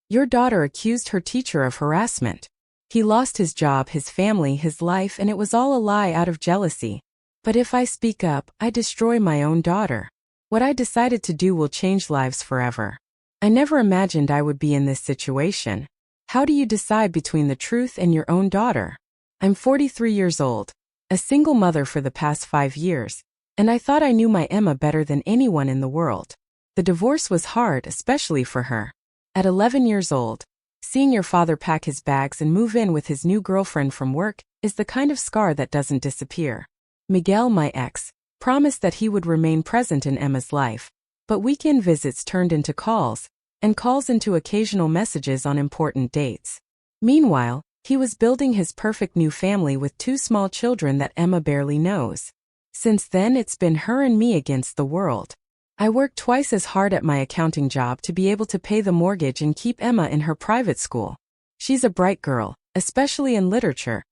Your daughter accused her teacher of harassment. He lost his job, his family, his life, and it was all a lie out of jealousy. But if I speak up, I destroy my own daughter. What I decided to do will change lives forever. I never imagined I would be in this situation. How do you decide between the truth and your own daughter? I'm 43 years old, a single mother for the past 5 years, and I thought I knew my Emma better than anyone in the world. The divorce was hard, especially for her. At 11 years old, seeing your father pack his bags and move in with his new girlfriend from work is the kind of scar that doesn't disappear. Miguel, my ex, promised that he would remain present in Emma's life, but weekend visits turned into calls, and calls into occasional messages on important dates. Meanwhile, he was building his perfect new family with 2 small children that Emma barely knows. Since then, it's been her and me against the world. I worked twice as hard at my accounting job to be able to pay the mortgage and keep Emma in her private school. She's a bright girl, especially in literature,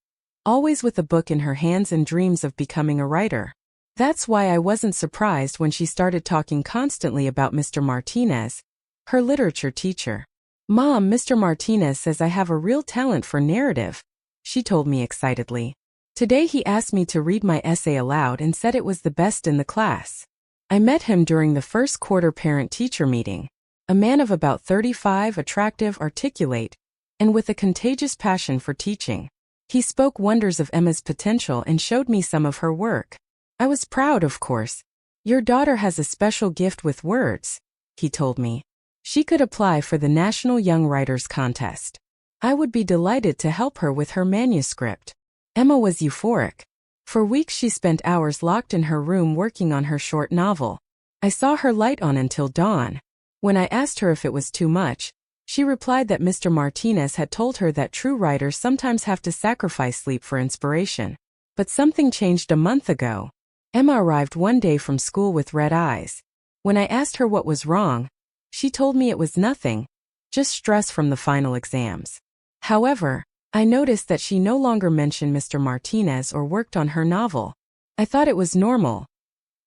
always with a book in her hands and dreams of becoming a writer. That's why I wasn't surprised when she started talking constantly about Mr. Martinez, her literature teacher. Mom, Mr. Martinez says I have a real talent for narrative, she told me excitedly. Today he asked me to read my essay aloud and said it was the best in the class. I met him during the first quarter parent-teacher meeting. A man of about 35, attractive, articulate, and with a contagious passion for teaching. He spoke wonders of Emma's potential and showed me some of her work. I was proud, of course. Your daughter has a special gift with words, he told me. She could apply for the National Young Writers Contest. I would be delighted to help her with her manuscript. Emma was euphoric. For weeks she spent hours locked in her room working on her short novel. I saw her light on until dawn. When I asked her if it was too much, she replied that Mr. Martinez had told her that true writers sometimes have to sacrifice sleep for inspiration. But something changed a month ago. Emma arrived one day from school with red eyes. When I asked her what was wrong, she told me it was nothing, just stress from the final exams. However, I noticed that she no longer mentioned Mr. Martinez or worked on her novel. I thought it was normal.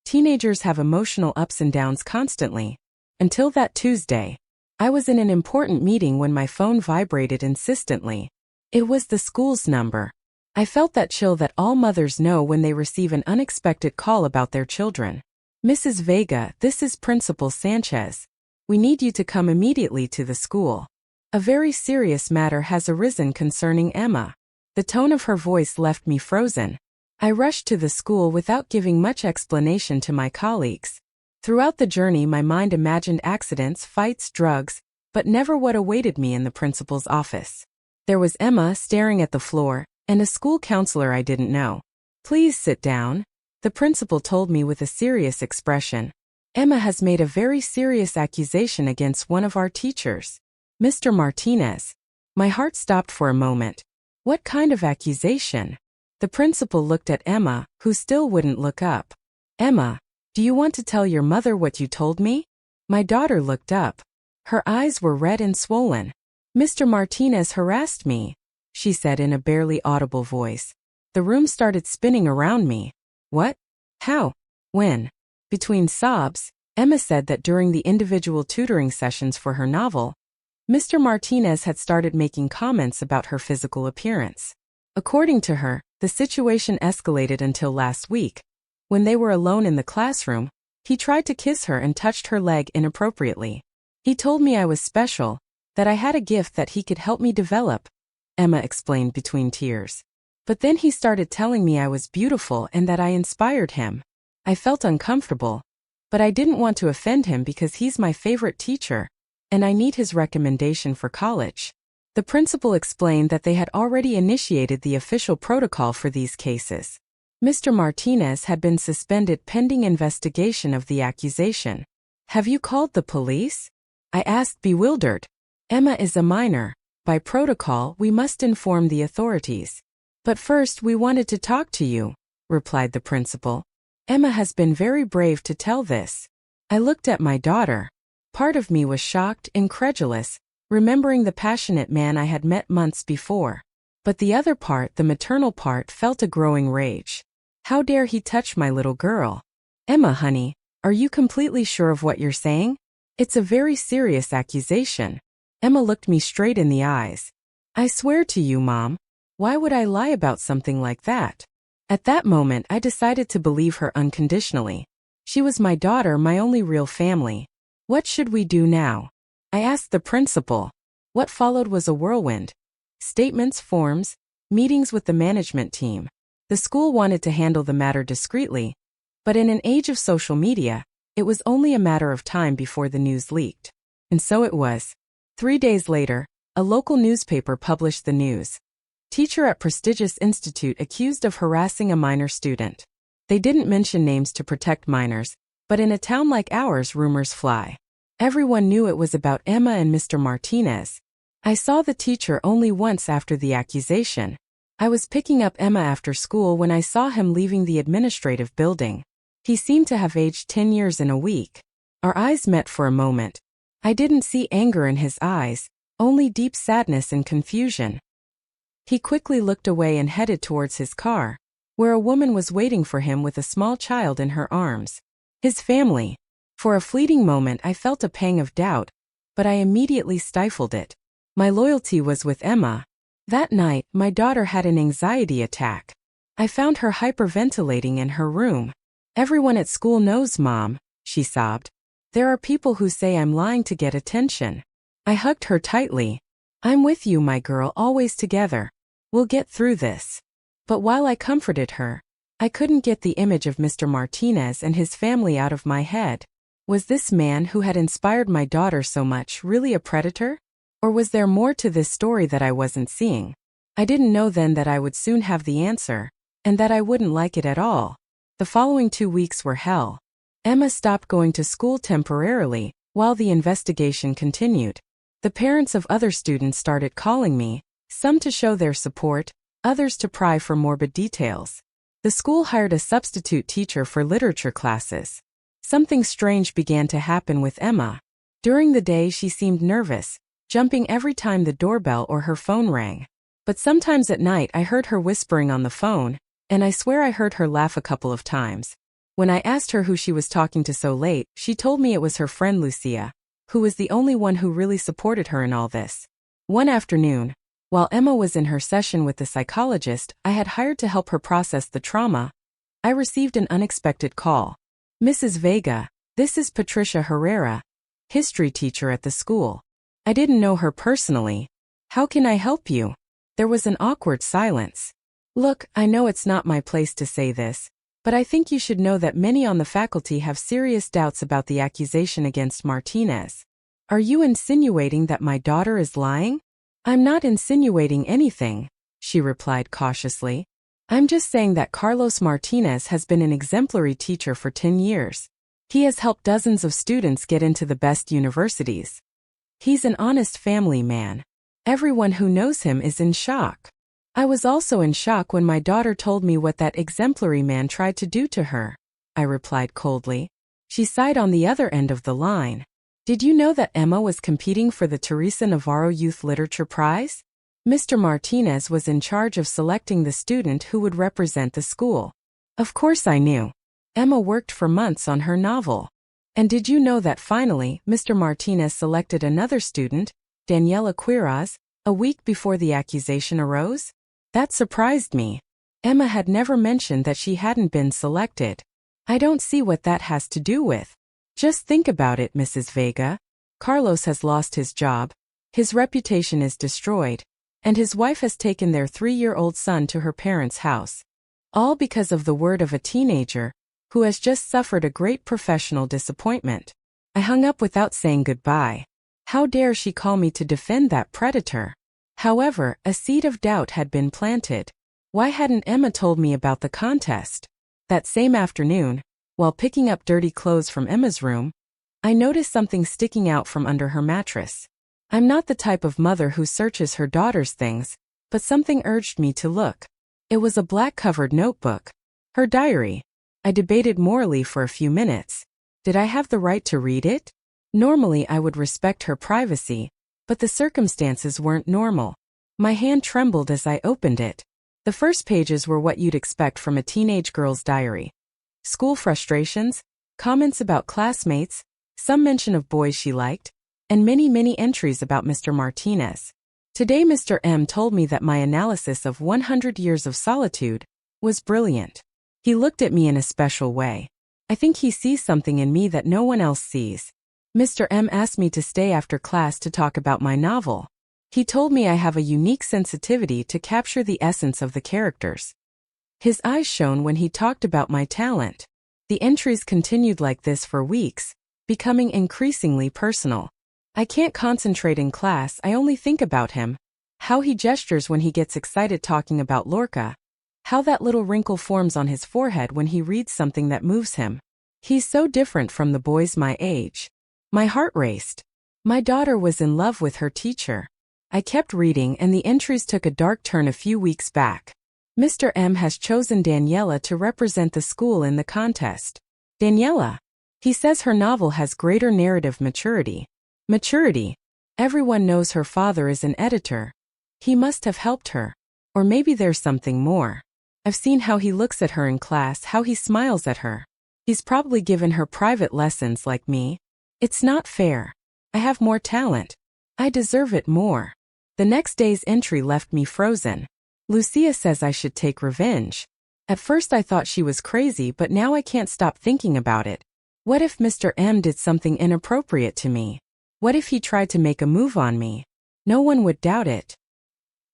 Teenagers have emotional ups and downs constantly. Until that Tuesday. I was in an important meeting when my phone vibrated insistently. It was the school's number. I felt that chill that all mothers know when they receive an unexpected call about their children. Mrs. Vega, this is Principal Sanchez. We need you to come immediately to the school. A very serious matter has arisen concerning Emma. The tone of her voice left me frozen. I rushed to the school without giving much explanation to my colleagues. Throughout the journey my mind imagined accidents, fights, drugs, but never what awaited me in the principal's office. There was Emma staring at the floor, and a school counselor I didn't know. Please sit down, the principal told me with a serious expression. Emma has made a very serious accusation against one of our teachers, Mr. Martinez. My heart stopped for a moment. What kind of accusation? The principal looked at Emma, who still wouldn't look up. Emma, do you want to tell your mother what you told me? My daughter looked up. Her eyes were red and swollen. Mr. Martinez harassed me, she said in a barely audible voice. The room started spinning around me. What? How? When? Between sobs, Emma said that during the individual tutoring sessions for her novel, Mr. Martinez had started making comments about her physical appearance. According to her, the situation escalated until last week. When they were alone in the classroom, he tried to kiss her and touched her leg inappropriately. He told me I was special, that I had a gift that he could help me develop, Emma explained between tears. But then he started telling me I was beautiful and that I inspired him. I felt uncomfortable, but I didn't want to offend him because he's my favorite teacher, and I need his recommendation for college. The principal explained that they had already initiated the official protocol for these cases. Mr. Martinez had been suspended pending investigation of the accusation. Have you called the police? I asked, bewildered. Emma is a minor. By protocol, we must inform the authorities. But first we wanted to talk to you, replied the principal. Emma has been very brave to tell this. I looked at my daughter. Part of me was shocked, incredulous, remembering the passionate man I had met months before. But the other part, the maternal part, felt a growing rage. How dare he touch my little girl? Emma, honey, are you completely sure of what you're saying? It's a very serious accusation. Emma looked me straight in the eyes. I swear to you, Mom. Why would I lie about something like that? At that moment, I decided to believe her unconditionally. She was my daughter, my only real family. What should we do now? I asked the principal. What followed was a whirlwind. Statements, forms, meetings with the management team. The school wanted to handle the matter discreetly, but in an age of social media, it was only a matter of time before the news leaked. And so it was. 3 days later, a local newspaper published the news. Teacher at prestigious institute accused of harassing a minor student. They didn't mention names to protect minors, but in a town like ours, rumors fly. Everyone knew it was about Emma and Mr. Martinez. I saw the teacher only once after the accusation. I was picking up Emma after school when I saw him leaving the administrative building. He seemed to have aged 10 years in a week. Our eyes met for a moment. I didn't see anger in his eyes, only deep sadness and confusion. He quickly looked away and headed towards his car, where a woman was waiting for him with a small child in her arms. His family. For a fleeting moment I felt a pang of doubt, but I immediately stifled it. My loyalty was with Emma. That night, my daughter had an anxiety attack. I found her hyperventilating in her room. Everyone at school knows, Mom, she sobbed. There are people who say I'm lying to get attention. I hugged her tightly. I'm with you, my girl, always together. We'll get through this. But while I comforted her, I couldn't get the image of Mr. Martinez and his family out of my head. Was this man who had inspired my daughter so much really a predator? Or was there more to this story that I wasn't seeing? I didn't know then that I would soon have the answer, and that I wouldn't like it at all. The following 2 weeks were hell. Emma stopped going to school temporarily, while the investigation continued. The parents of other students started calling me, some to show their support, others to pry for morbid details. The school hired a substitute teacher for literature classes. Something strange began to happen with Emma. During the day she seemed nervous, jumping every time the doorbell or her phone rang. But sometimes at night I heard her whispering on the phone, and I swear I heard her laugh a couple of times. When I asked her who she was talking to so late, she told me it was her friend Lucia, who was the only one who really supported her in all this. One afternoon, while Emma was in her session with the psychologist I had hired to help her process the trauma, I received an unexpected call. Mrs. Vega, this is Patricia Herrera, history teacher at the school. I didn't know her personally. How can I help you? There was an awkward silence. Look, I know it's not my place to say this, but I think you should know that many on the faculty have serious doubts about the accusation against Martinez. Are you insinuating that my daughter is lying? I'm not insinuating anything, she replied cautiously. I'm just saying that Carlos Martinez has been an exemplary teacher for 10 years. He has helped dozens of students get into the best universities. He's an honest family man. Everyone who knows him is in shock. I was also in shock when my daughter told me what that exemplary man tried to do to her, I replied coldly. She sighed on the other end of the line. Did you know that Emma was competing for the Teresa Navarro Youth Literature Prize? Mr. Martinez was in charge of selecting the student who would represent the school. Of course I knew. Emma worked for months on her novel. And did you know that finally, Mr. Martinez selected another student, Daniela Quiroz, a week before the accusation arose? That surprised me. Emma had never mentioned that she hadn't been selected. I don't see what that has to do with. Just think about it, Mrs. Vega. Carlos has lost his job, his reputation is destroyed, and his wife has taken their 3-year-old son to her parents' house. All because of the word of a teenager who has just suffered a great professional disappointment. I hung up without saying goodbye. How dare she call me to defend that predator? However, a seed of doubt had been planted. Why hadn't Emma told me about the contest? That same afternoon, while picking up dirty clothes from Emma's room, I noticed something sticking out from under her mattress. I'm not the type of mother who searches her daughter's things, but something urged me to look. It was a black-covered notebook. Her diary. I debated morally for a few minutes. Did I have the right to read it? Normally I would respect her privacy, but the circumstances weren't normal. My hand trembled as I opened it. The first pages were what you'd expect from a teenage girl's diary. School frustrations, comments about classmates, some mention of boys she liked, and many entries about Mr. Martinez. Today Mr. M told me that my analysis of 100 Years of Solitude was brilliant. He looked at me in a special way. I think he sees something in me that no one else sees. Mr. M asked me to stay after class to talk about my novel. He told me I have a unique sensitivity to capture the essence of the characters. His eyes shone when he talked about my talent. The entries continued like this for weeks, becoming increasingly personal. I can't concentrate in class, I only think about him. How he gestures when he gets excited talking about Lorca. How that little wrinkle forms on his forehead when he reads something that moves him. He's so different from the boys my age. My heart raced. My daughter was in love with her teacher. I kept reading and the entries took a dark turn a few weeks back. Mr. M has chosen Daniela to represent the school in the contest. Daniela. He says her novel has greater narrative maturity. Maturity. Everyone knows her father is an editor. He must have helped her. Or maybe there's something more. I've seen how he looks at her in class, how he smiles at her. He's probably given her private lessons like me. It's not fair. I have more talent. I deserve it more. The next day's entry left me frozen. Lucia says I should take revenge. At first I thought she was crazy, but now I can't stop thinking about it. What if Mr. M did something inappropriate to me? What if he tried to make a move on me? No one would doubt it.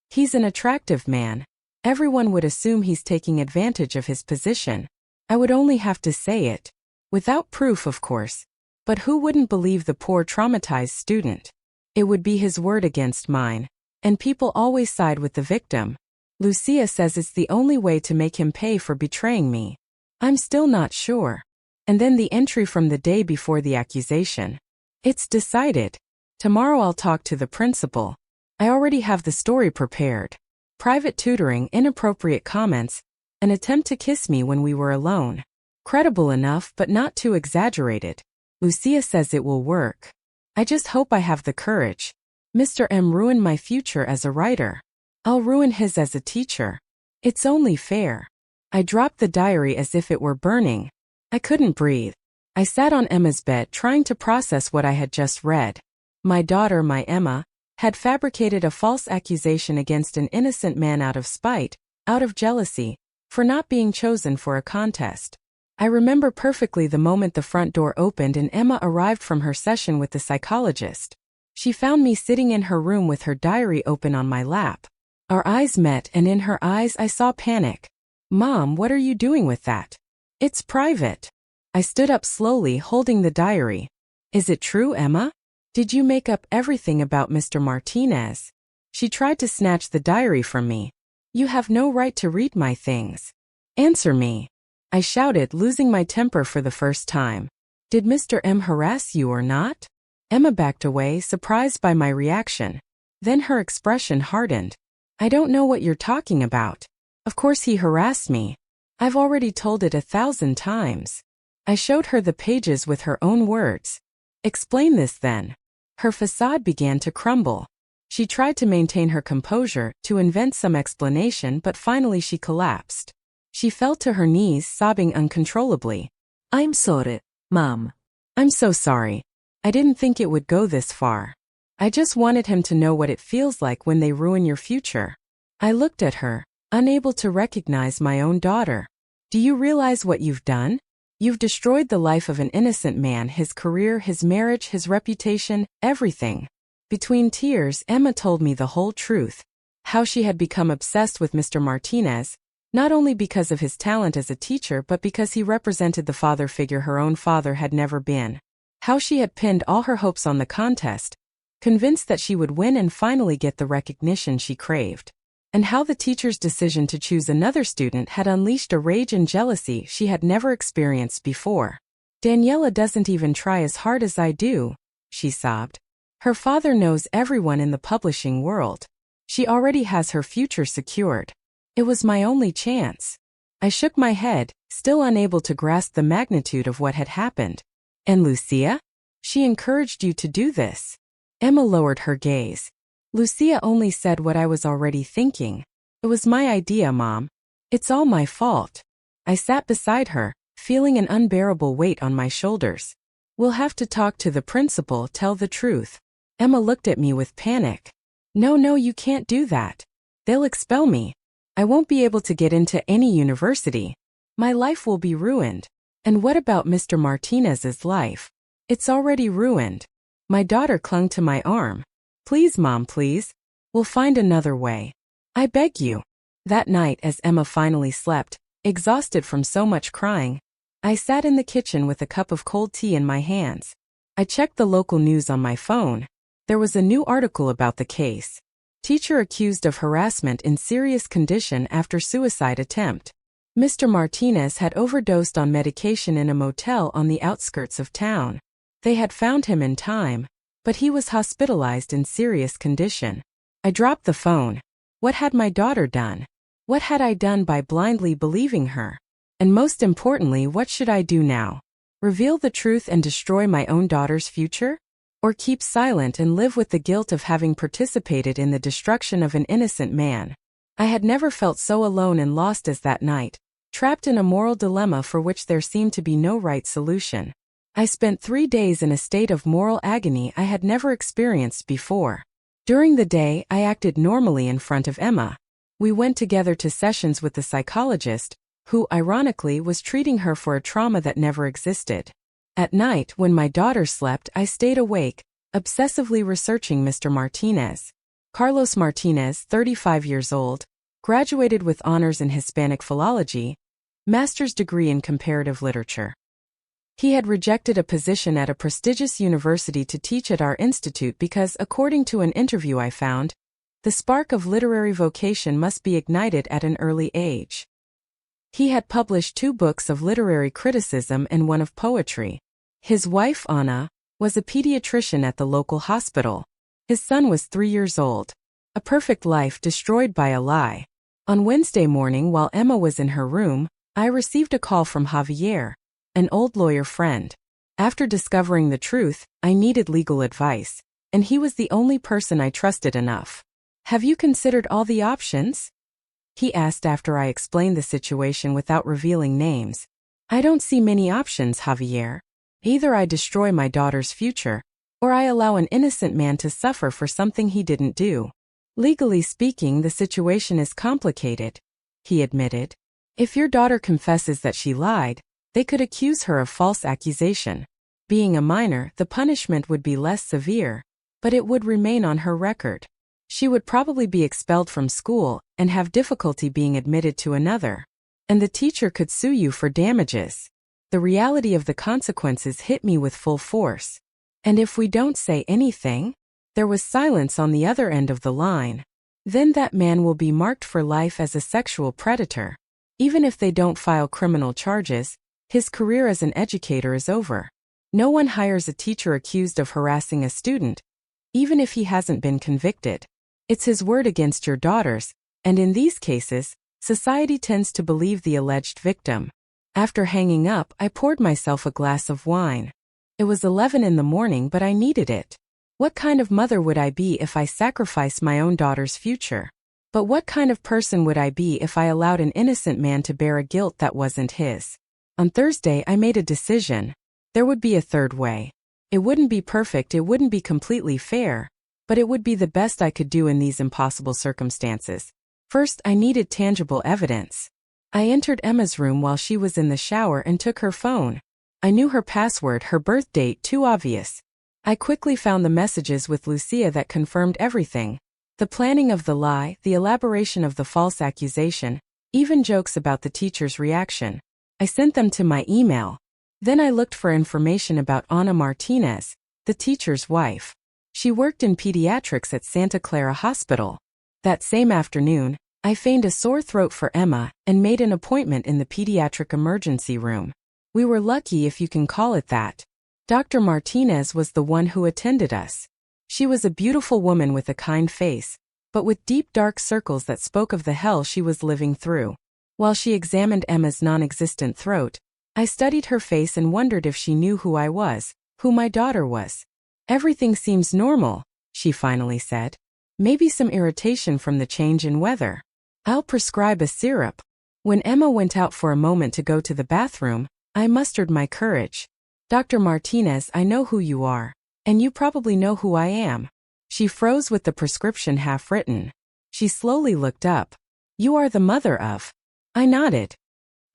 He's an attractive man. Everyone would assume he's taking advantage of his position. I would only have to say it. Without proof, of course. But who wouldn't believe the poor traumatized student? It would be his word against mine. And people always side with the victim. Lucia says it's the only way to make him pay for betraying me. I'm still not sure. And then the entry from the day before the accusation. It's decided. Tomorrow I'll talk to the principal. I already have the story prepared. Private tutoring, inappropriate comments, an attempt to kiss me when we were alone. Credible enough but not too exaggerated. Lucia says it will work. I just hope I have the courage. Mr. M ruined my future as a writer. I'll ruin his as a teacher. It's only fair. I dropped the diary as if it were burning. I couldn't breathe. I sat on Emma's bed trying to process what I had just read. My daughter, my Emma, had fabricated a false accusation against an innocent man out of spite, out of jealousy, for not being chosen for a contest. I remember perfectly the moment the front door opened and Emma arrived from her session with the psychologist. She found me sitting in her room with her diary open on my lap. Our eyes met and in her eyes I saw panic. "Mom, what are you doing with that?" "It's private." I stood up slowly, holding the diary. "Is it true, Emma? Did you make up everything about Mr. Martinez?" She tried to snatch the diary from me. "You have no right to read my things. Answer me," I shouted, losing my temper for the first time. "Did Mr. M harass you or not?" Emma backed away, surprised by my reaction. Then her expression hardened. "I don't know what you're talking about. Of course he harassed me. I've already told it 1,000 times." I showed her the pages with her own words. "Explain this then." Her facade began to crumble. She tried to maintain her composure, to invent some explanation, but finally she collapsed. She fell to her knees, sobbing uncontrollably. "I'm sorry, Mom." "I'm so sorry. I didn't think it would go this far. I just wanted him to know what it feels like when they ruin your future." I looked at her, unable to recognize my own daughter. "Do you realize what you've done? You've destroyed the life of an innocent man, his career, his marriage, his reputation, everything." Between tears, Emma told me the whole truth. How she had become obsessed with Mr. Martinez, not only because of his talent as a teacher but because he represented the father figure her own father had never been. How she had pinned all her hopes on the contest, convinced that she would win and finally get the recognition she craved. And how the teacher's decision to choose another student had unleashed a rage and jealousy she had never experienced before. "Daniela doesn't even try as hard as I do," she sobbed. "Her father knows everyone in the publishing world. She already has her future secured. It was my only chance." I shook my head, still unable to grasp the magnitude of what had happened. "And Lucia? She encouraged you to do this?" Emma lowered her gaze. "Lucia only said what I was already thinking. It was my idea, Mom. It's all my fault." I sat beside her, feeling an unbearable weight on my shoulders. "We'll have to talk to the principal, tell the truth." Emma looked at me with panic. No, no, you can't do that. They'll expel me. I won't be able to get into any university. My life will be ruined. And what about Mr. Martinez's life? It's already ruined. My daughter clung to my arm. Please, Mom, please. We'll find another way. I beg you. That night, as Emma finally slept, exhausted from so much crying, I sat in the kitchen with a cup of cold tea in my hands. I checked the local news on my phone. There was a new article about the case. Teacher accused of harassment in serious condition after suicide attempt. Mr. Martinez had overdosed on medication in a motel on the outskirts of town. They had found him in time, but he was hospitalized in serious condition. I dropped the phone. What had my daughter done? What had I done by blindly believing her? And most importantly, what should I do now? Reveal the truth and destroy my own daughter's future? Or keep silent and live with the guilt of having participated in the destruction of an innocent man? I had never felt so alone and lost as that night, trapped in a moral dilemma for which there seemed to be no right solution. I spent 3 days in a state of moral agony I had never experienced before. During the day, I acted normally in front of Emma. We went together to sessions with the psychologist, who, ironically, was treating her for a trauma that never existed. At night, when my daughter slept, I stayed awake, obsessively researching Mr. Martinez. Carlos Martinez, 35 years old, graduated with honors in Hispanic philology, master's degree in comparative literature. He had rejected a position at a prestigious university to teach at our institute because, according to an interview I found, the spark of literary vocation must be ignited at an early age. He had published 2 books of literary criticism and 1 of poetry. His wife, Anna, was a pediatrician at the local hospital. His son was 3 years old. A perfect life destroyed by a lie. On Wednesday morning, while Emma was in her room, I received a call from Javier, an old lawyer friend. After discovering the truth, I needed legal advice, and he was the only person I trusted enough. Have you considered all the options? He asked after I explained the situation without revealing names. I don't see many options, Javier. Either I destroy my daughter's future, or I allow an innocent man to suffer for something he didn't do. Legally speaking, the situation is complicated, he admitted. If your daughter confesses that she lied, they could accuse her of false accusation. Being a minor, the punishment would be less severe, but it would remain on her record. She would probably be expelled from school and have difficulty being admitted to another. And the teacher could sue you for damages. The reality of the consequences hit me with full force. And if we don't say anything? There was silence on the other end of the line. Then that man will be marked for life as a sexual predator. Even if they don't file criminal charges, his career as an educator is over. No one hires a teacher accused of harassing a student, even if he hasn't been convicted. It's his word against your daughter's, and in these cases, society tends to believe the alleged victim. After hanging up, I poured myself a glass of wine. It was 11 in the morning, but I needed it. What kind of mother would I be if I sacrificed my own daughter's future? But what kind of person would I be if I allowed an innocent man to bear a guilt that wasn't his? On Thursday, I made a decision. There would be a third way. It wouldn't be perfect, it wouldn't be completely fair, but it would be the best I could do in these impossible circumstances. First, I needed tangible evidence. I entered Emma's room while she was in the shower and took her phone. I knew her password, her birth date, too obvious. I quickly found the messages with Lucia that confirmed everything. The planning of the lie, the elaboration of the false accusation, even jokes about the teacher's reaction. I sent them to my email. Then I looked for information about Ana Martinez, the teacher's wife. She worked in pediatrics at Santa Clara Hospital. That same afternoon, I feigned a sore throat for Emma and made an appointment in the pediatric emergency room. We were lucky, if you can call it that. Dr. Martinez was the one who attended us. She was a beautiful woman with a kind face, but with deep dark circles that spoke of the hell she was living through. While she examined Emma's non-existent throat, I studied her face and wondered if she knew who I was, who my daughter was. Everything seems normal, she finally said. Maybe some irritation from the change in weather. I'll prescribe a syrup. When Emma went out for a moment to go to the bathroom, I mustered my courage. Dr. Martinez, I know who you are. And you probably know who I am. She froze with the prescription half written. She slowly looked up. You are the mother of. I nodded.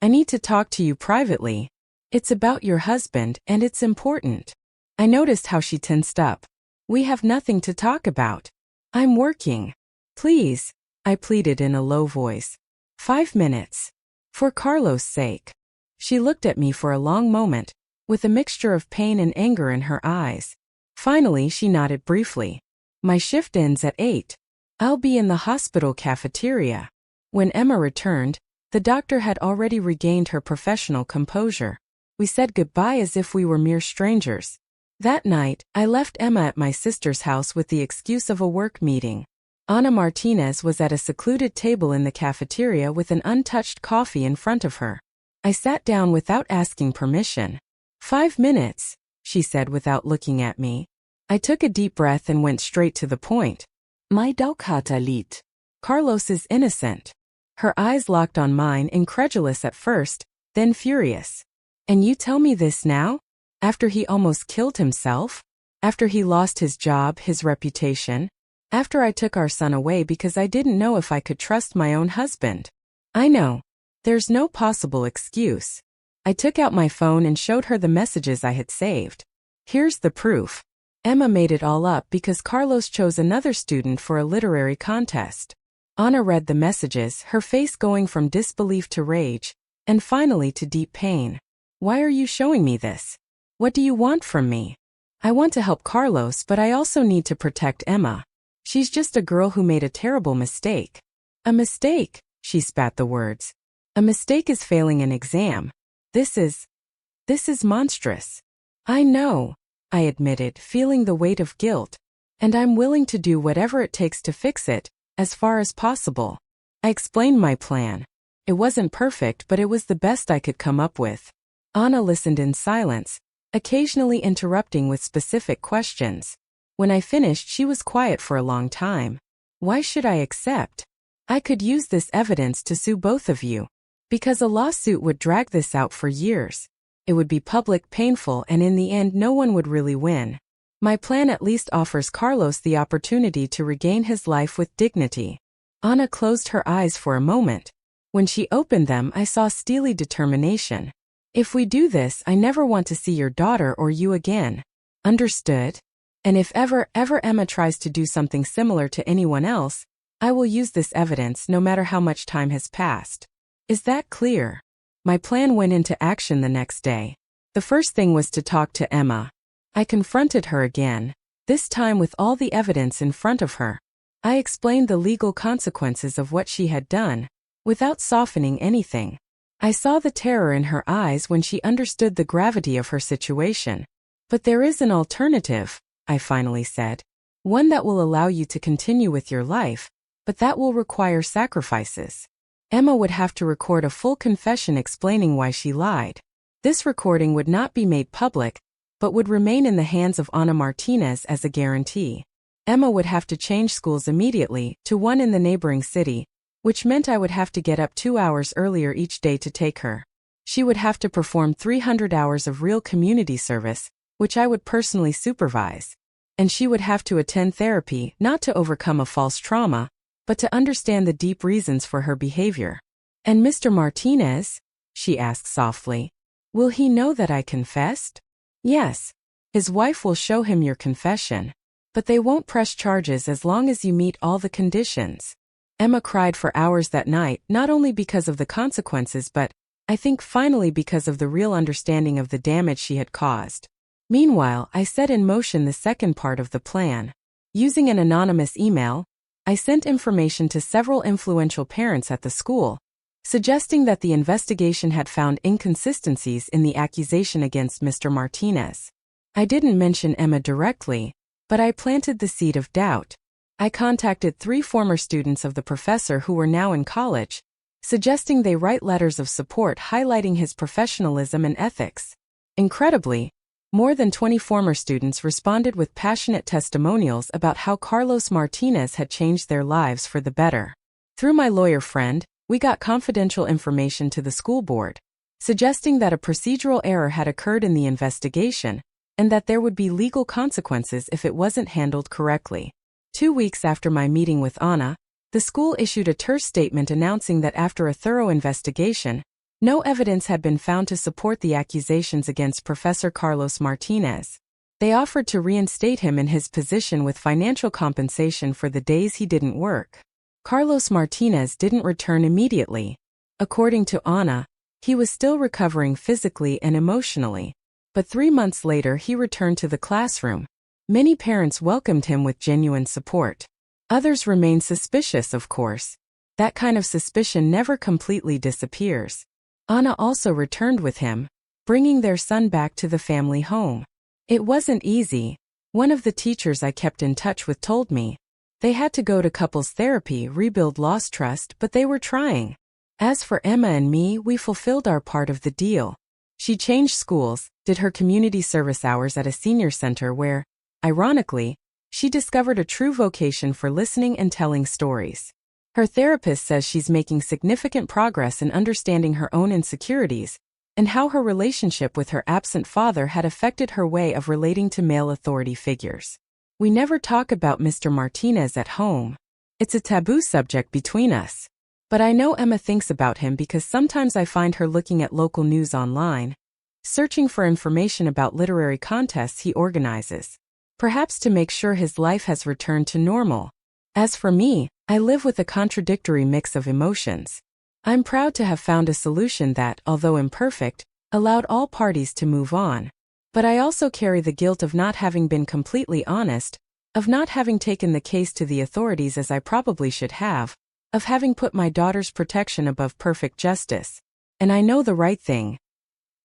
I need to talk to you privately. It's about your husband, and it's important. I noticed how she tensed up. We have nothing to talk about. I'm working. Please, I pleaded in a low voice. 5 minutes. For Carlos' sake. She looked at me for a long moment, with a mixture of pain and anger in her eyes. Finally, she nodded briefly. My shift ends at 8. I'll be in the hospital cafeteria. When Emma returned, the doctor had already regained her professional composure. We said goodbye as if we were mere strangers. That night, I left Emma at my sister's house with the excuse of a work meeting. Ana Martinez was at a secluded table in the cafeteria with an untouched coffee in front of her. I sat down without asking permission. 5 minutes, she said without looking at me. I took a deep breath and went straight to the point. My Daukata lied. Carlos is innocent. Her eyes locked on mine, incredulous at first, then furious. And you tell me this now? After he almost killed himself? After he lost his job, his reputation? After I took our son away because I didn't know if I could trust my own husband? I know. There's no possible excuse. I took out my phone and showed her the messages I had saved. Here's the proof. Emma made it all up because Carlos chose another student for a literary contest. Ana read the messages, her face going from disbelief to rage, and finally to deep pain. Why are you showing me this? What do you want from me? I want to help Carlos, but I also need to protect Emma. She's just a girl who made a terrible mistake. A mistake, she spat the words. A mistake is failing an exam. This is monstrous. I know, I admitted, feeling the weight of guilt. And I'm willing to do whatever it takes to fix it, as far as possible. I explained my plan. It wasn't perfect, but it was the best I could come up with. Ana listened in silence, occasionally interrupting with specific questions. When I finished, she was quiet for a long time. Why should I accept? I could use this evidence to sue both of you. Because a lawsuit would drag this out for years. It would be public, painful, and in the end no one would really win. My plan at least offers Carlos the opportunity to regain his life with dignity. Ana closed her eyes for a moment. When she opened them, I saw steely determination. If we do this, I never want to see your daughter or you again. Understood? And if ever Emma tries to do something similar to anyone else, I will use this evidence no matter how much time has passed. Is that clear? My plan went into action the next day. The first thing was to talk to Emma. I confronted her again, this time with all the evidence in front of her. I explained the legal consequences of what she had done, without softening anything. I saw the terror in her eyes when she understood the gravity of her situation. But there is an alternative, I finally said. One that will allow you to continue with your life, but that will require sacrifices. Emma would have to record a full confession explaining why she lied. This recording would not be made public, but would remain in the hands of Ana Martinez as a guarantee. Emma would have to change schools immediately to one in the neighboring city, which meant I would have to get up 2 hours earlier each day to take her. She would have to perform 300 hours of real community service, which I would personally supervise. And she would have to attend therapy not to overcome a false trauma, but to understand the deep reasons for her behavior. And Mr. Martinez? She asked softly. Will he know that I confessed? Yes. His wife will show him your confession. But they won't press charges as long as you meet all the conditions. Emma cried for hours that night, not only because of the consequences but, I think finally because of the real understanding of the damage she had caused. Meanwhile, I set in motion the second part of the plan. Using an anonymous email, I sent information to several influential parents at the school, suggesting that the investigation had found inconsistencies in the accusation against Mr. Martinez. I didn't mention Emma directly, but I planted the seed of doubt. I contacted 3 former students of the professor who were now in college, suggesting they write letters of support highlighting his professionalism and ethics. Incredibly, more than 20 former students responded with passionate testimonials about how Carlos Martinez had changed their lives for the better. Through my lawyer friend, we got confidential information to the school board, suggesting that a procedural error had occurred in the investigation, and that there would be legal consequences if it wasn't handled correctly. 2 weeks after my meeting with Anna, the school issued a terse statement announcing that after a thorough investigation, no evidence had been found to support the accusations against Professor Carlos Martinez. They offered to reinstate him in his position with financial compensation for the days he didn't work. Carlos Martinez didn't return immediately. According to Anna, he was still recovering physically and emotionally. But 3 months later he returned to the classroom. Many parents welcomed him with genuine support. Others remained suspicious, of course. That kind of suspicion never completely disappears. Anna also returned with him, bringing their son back to the family home. It wasn't easy. One of the teachers I kept in touch with told me they had to go to couples therapy, rebuild lost trust, but they were trying. As for Emma and me, we fulfilled our part of the deal. She changed schools, did her community service hours at a senior center where, ironically, she discovered a true vocation for listening and telling stories. Her therapist says she's making significant progress in understanding her own insecurities and how her relationship with her absent father had affected her way of relating to male authority figures. We never talk about Mr. Martinez at home. It's a taboo subject between us. But I know Emma thinks about him because sometimes I find her looking at local news online, searching for information about literary contests he organizes, perhaps to make sure his life has returned to normal. As for me, I live with a contradictory mix of emotions. I'm proud to have found a solution that, although imperfect, allowed all parties to move on. But I also carry the guilt of not having been completely honest, of not having taken the case to the authorities as I probably should have, of having put my daughter's protection above perfect justice. And I know the right thing.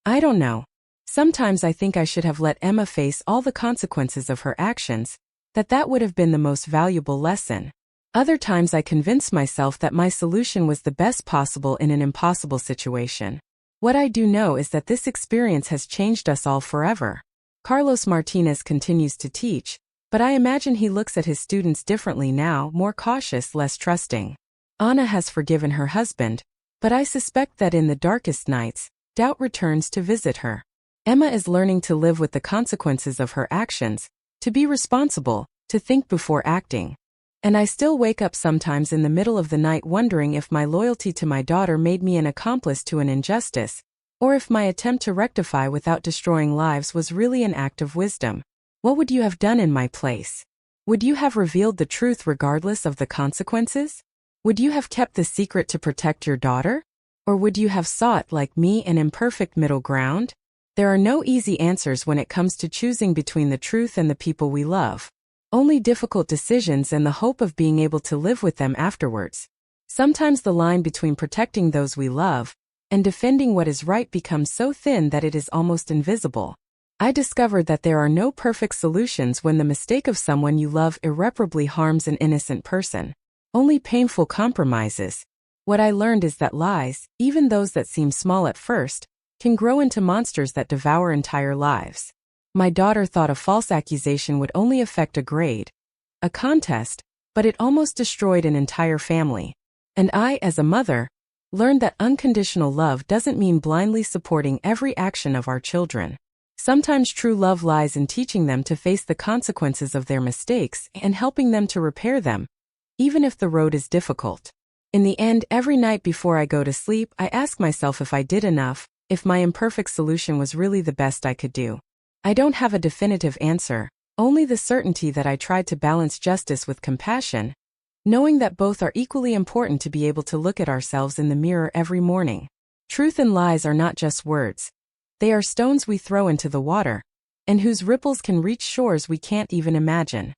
I don't know. Sometimes I think I should have let Emma face all the consequences of her actions, that would have been the most valuable lesson. Other times I convince myself that my solution was the best possible in an impossible situation. What I do know is that this experience has changed us all forever. Carlos Martinez continues to teach, but I imagine he looks at his students differently now, more cautious, less trusting. Anna has forgiven her husband, but I suspect that in the darkest nights, doubt returns to visit her. Emma is learning to live with the consequences of her actions, to be responsible, to think before acting. And I still wake up sometimes in the middle of the night wondering if my loyalty to my daughter made me an accomplice to an injustice, or if my attempt to rectify without destroying lives was really an act of wisdom. What would you have done in my place? Would you have revealed the truth regardless of the consequences? Would you have kept the secret to protect your daughter? Or would you have sought, like me, an imperfect middle ground? There are no easy answers when it comes to choosing between the truth and the people we love. Only difficult decisions and the hope of being able to live with them afterwards. Sometimes the line between protecting those we love and defending what is right becomes so thin that it is almost invisible. I discovered that there are no perfect solutions when the mistake of someone you love irreparably harms an innocent person. Only painful compromises. What I learned is that lies, even those that seem small at first, can grow into monsters that devour entire lives. My daughter thought a false accusation would only affect a grade, a contest, but it almost destroyed an entire family. And I, as a mother, learned that unconditional love doesn't mean blindly supporting every action of our children. Sometimes true love lies in teaching them to face the consequences of their mistakes and helping them to repair them, even if the road is difficult. In the end, every night before I go to sleep, I ask myself if I did enough, if my imperfect solution was really the best I could do. I don't have a definitive answer, only the certainty that I tried to balance justice with compassion, knowing that both are equally important to be able to look at ourselves in the mirror every morning. Truth and lies are not just words. They are stones we throw into the water, and whose ripples can reach shores we can't even imagine.